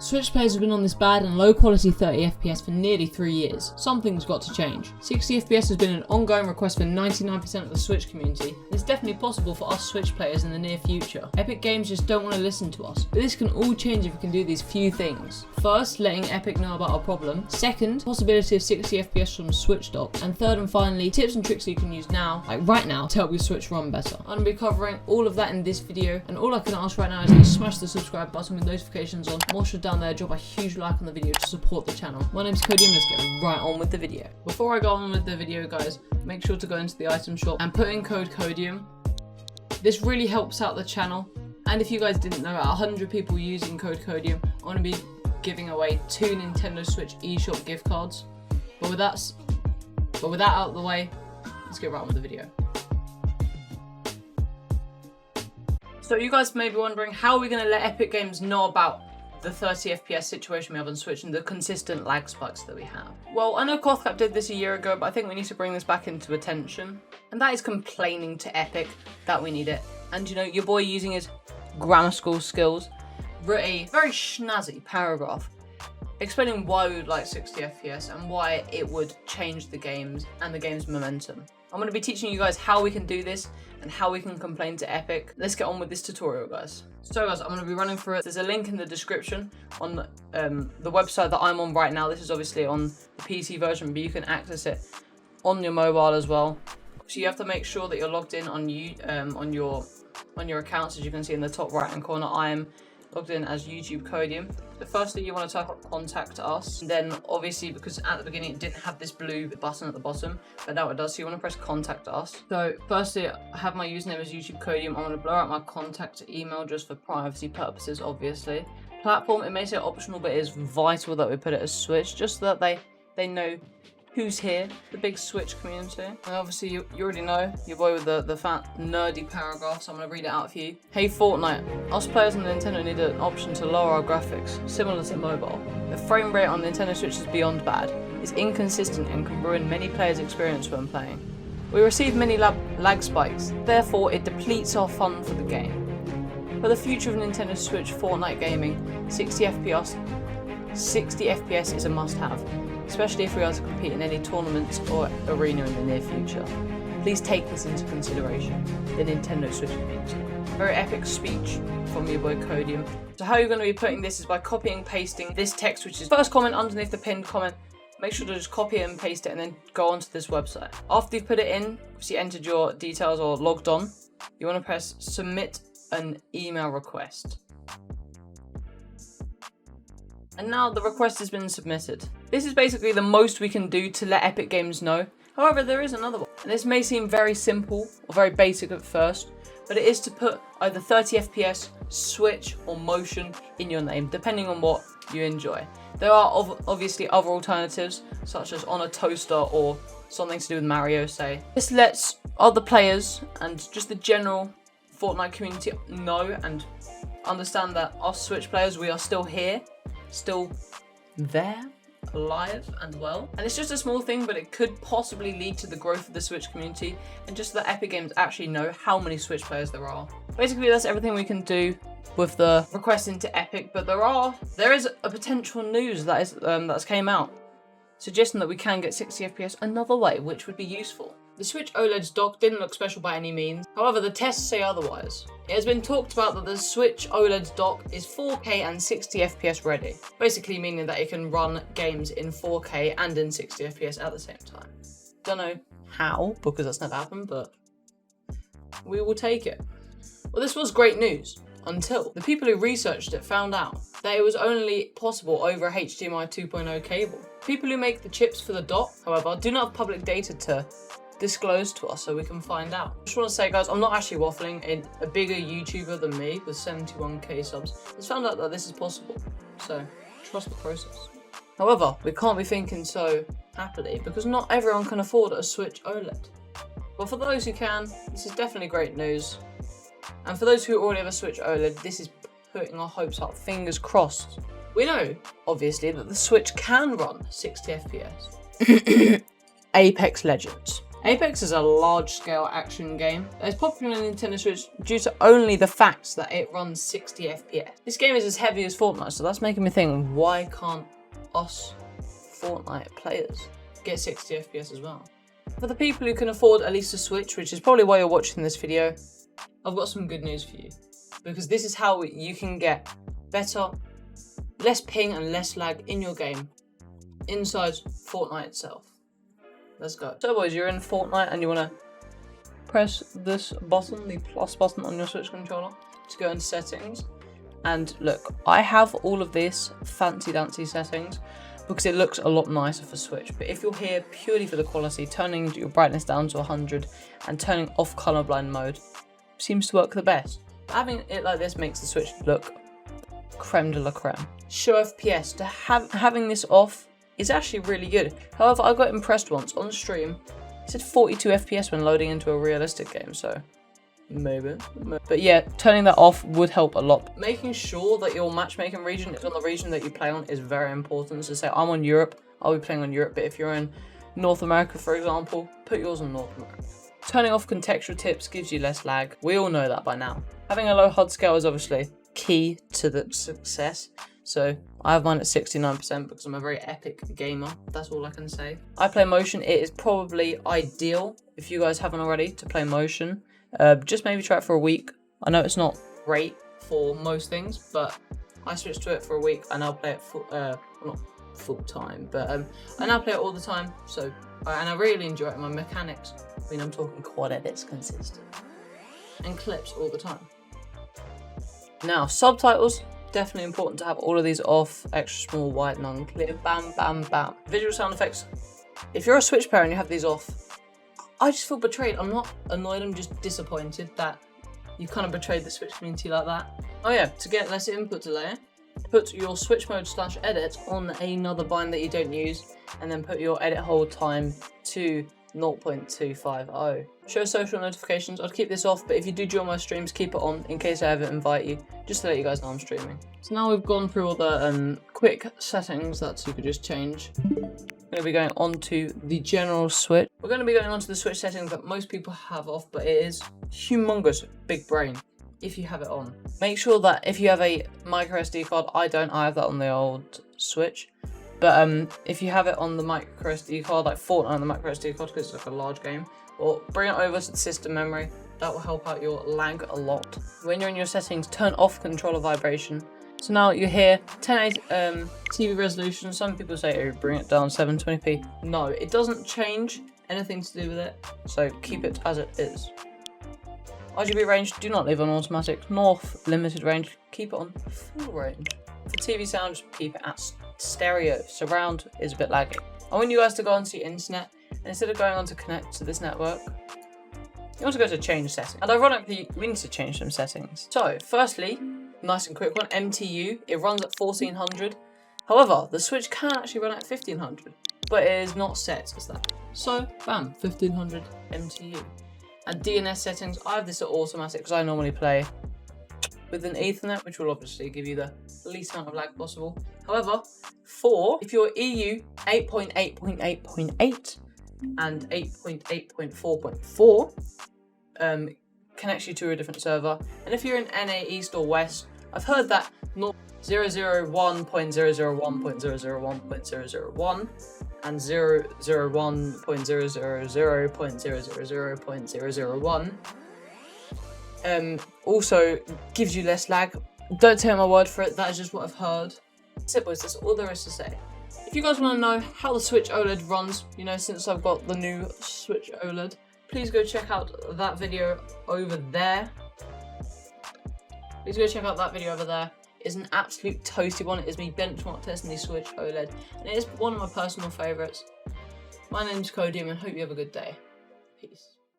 Switch players have been on this bad and low quality 30 FPS for nearly 3 years. Something's got to change. 60 FPS has been an ongoing request for 99% of the Switch community, and it's definitely possible for us Switch players in the near future. Epic Games just don't want to listen to us, but this can all change if we can do these few things. First, letting Epic know about our problem. Second, possibility of 60 FPS from Switch dock. And third and finally, tips and tricks you can use now, like right now, to help your Switch run better. I'm going to be covering all of that in this video, and all I can ask right now is that you smash the subscribe button with notifications on. Once you're down there, drop a huge like on the video to support the channel. My name's Codium, let's get right on with the video. Before I go on with the video, guys, make sure to go into the item shop and put in code Codium. This really helps out the channel, and if you guys didn't know, 100 people using code Codium, I'm going to be giving away 2 Nintendo Switch eShop gift cards. But with that out of the way, let's get right on with the video. So you guys may be wondering, how are we going to let Epic Games know about the 30 FPS situation we have on Switch and the consistent lag spikes that we have? Well, I know Kothcap did this a year ago, but I think we need to bring this back into attention. And that is complaining to Epic that we need it. And you know, your boy using his grammar school skills wrote a very snazzy paragraph explaining why we would like 60 FPS and why it would change the games and the game's momentum. I'm going to be teaching you guys how we can do this and how we can complain to Epic. Let's get on with this tutorial, guys. So guys, I'm going to be running through it. There's a link in the description on the website that I'm on right now. This is obviously on the PC version, but you can access it on your mobile as well. So you have to make sure that you're logged in on your accounts. As you can see in the top right hand corner, I am logged in as YouTube Codium. So firstly, you want to type up contact us, and then obviously, because at the beginning it didn't have this blue button at the bottom, but now it does, so you want to press contact us. So firstly, I have my username as YouTube Codium. I'm going to blur out my contact email just for privacy purposes, obviously. Platform, it may say optional, but it is vital that we put it as Switch, just so that they know who's here, the big Switch community. And obviously you already know, your boy with the fat nerdy paragraph, so I'm going to read it out for you. Hey Fortnite, us players on Nintendo need an option to lower our graphics, similar to mobile. The frame rate on Nintendo Switch is beyond bad. It's inconsistent and can ruin many players' experience when playing. We receive many lag spikes, therefore it depletes our fun for the game. For the future of Nintendo Switch Fortnite gaming, 60 FPS is a must-have, especially if we are to compete in any tournaments or arena in the near future. Please take this into consideration, the Nintendo Switch community. Very epic speech from your boy Codium. So how you're going to be putting this is by copying and pasting this text, which is first comment underneath the pinned comment. Make sure to just copy it and paste it and then go onto this website. After you've put it in, obviously entered your details or logged on, you want to press submit an email request. And now the request has been submitted. This is basically the most we can do to let Epic Games know. However, there is another one. And this may seem very simple or very basic at first, but it is to put either 30 FPS, Switch, or motion in your name, depending on what you enjoy. There are obviously other alternatives, such as on a toaster or something to do with Mario, say. This lets other players and just the general Fortnite community know and understand that us Switch players, we are still here, still there, alive and well. And it's just a small thing, but it could possibly lead to the growth of the Switch community and just that Epic Games actually know how many Switch players there are. Basically, that's everything we can do with the request into Epic, but there is a potential news that's came out suggesting that we can get 60 FPS another way, which would be useful. The Switch OLED's dock didn't look special by any means, however the tests say otherwise. It has been talked about that the Switch OLED's dock is 4K and 60 FPS ready, basically meaning that it can run games in 4K and in 60 FPS at the same time. Don't know how, because that's never happened, but we will take it. Well, this was great news, until the people who researched it found out that it was only possible over a HDMI 2.0 cable. People who make the chips for the dock, however, do not have public data to disclose to us so we can find out. I just want to say, guys, I'm not actually waffling. A bigger YouTuber than me with 71k subs has found out that this is possible, so trust the process. However, we can't be thinking so happily because not everyone can afford a Switch OLED. But for those who can, this is definitely great news. And for those who already have a Switch OLED, this is putting our hopes up, fingers crossed. We know, obviously, that the Switch can run 60 FPS. Apex Legends. Apex is a large-scale action game that is popular on Nintendo Switch due to only the fact that it runs 60 FPS. This game is as heavy as Fortnite, so that's making me think, why can't us Fortnite players get 60 FPS as well? For the people who can afford at least a Switch, which is probably why you're watching this video, I've got some good news for you. Because this is how you can get better, less ping and less lag in your game inside Fortnite itself. Let's go. So boys, you're in Fortnite and you want to press this button, the plus button on your Switch controller, to go into settings. And look, I have all of this fancy dancy settings because it looks a lot nicer for Switch. But if you're here purely for the quality, turning your brightness down to 100 and turning off colorblind mode seems to work the best. Having it like this makes the Switch look creme de la creme. Show FPS, having this off is actually really good. However, I got impressed once on stream. It said 42 FPS when loading into a realistic game, so maybe. But yeah, turning that off would help a lot. Making sure that your matchmaking region is on the region that you play on is very important. So say I'm on Europe, I'll be playing on Europe, but if you're in North America, for example, put yours on North America. Turning off contextual tips gives you less lag. We all know that by now. Having a low HUD scale is obviously key to the success. So I have mine at 69% because I'm a very epic gamer. That's all I can say. I play motion. It is probably ideal, if you guys haven't already, to play motion. Just maybe try it for a week. I know it's not great for most things, but I switched to it for a week and I'll play it not full time, but I now play it all the time. So and I really enjoy it. My mechanics, I mean, I'm talking quad edits consistent and clips all the time. Now subtitles. Definitely important to have all of these off, extra small, white, non-clear, bam, bam, bam. Visual sound effects. If you're a Switch player and you have these off, I just feel betrayed. I'm not annoyed, I'm just disappointed that you kind of betrayed the Switch community like that. Oh yeah, to get less input delay, put your Switch mode /edit on another bind that you don't use, and then put your edit hold time to 0.250. Show social notifications. I'd keep this off, but if you do join my streams, keep it on in case I ever invite you, just to let you guys know I'm streaming. So now we've gone through all the quick settings that you could just change. We're going to be going on to the general Switch. We're going to be going on to the Switch settings that most people have off, but it is humongous big brain if you have it on. Make sure that if you have a micro SD card, I don't, I have that on the old Switch. But if you have it on the micro SD card, like Fortnite on the micro SD card, because it's like a large game, or bring it over to the system memory. That will help out your lag a lot. When you're in your settings, turn off controller vibration. So now you're here, 1080 TV resolution. Some people say, oh, bring it down 720p. No, it doesn't change anything to do with it. So keep it as it is. RGB range, do not leave on automatic. North, limited range, keep it on full range. For TV sound, just keep it at stereo. Surround is a bit laggy. I want you guys to go onto your internet, and instead of going on to connect to this network, you want to go to change settings. And ironically, we need to change some settings. So, firstly, nice and quick one, MTU. It runs at 1400. However, the Switch can actually run at 1500, but it is not set as that. So, bam, 1500 MTU. And DNS settings, I have this at automatic because I normally play with an Ethernet, which will obviously give you the least amount of lag possible. However, if you're EU 8.8.8.8 and 8.8.4.4 connects you to a different server. And if you're in NA East or West, I've heard that 001.001.001.001 and 001.000.000.001 also gives you less lag. Don't take my word for it, that is just what I've heard. That's it boys, that's all there is to say. If you guys want to know how the Switch OLED runs, you know, since I've got the new Switch OLED, please go check out that video over there. It's an absolute toasty one. It is me benchmark testing the Switch OLED, and it is one of my personal favourites. My name's Cody, and I hope you have a good day. Peace.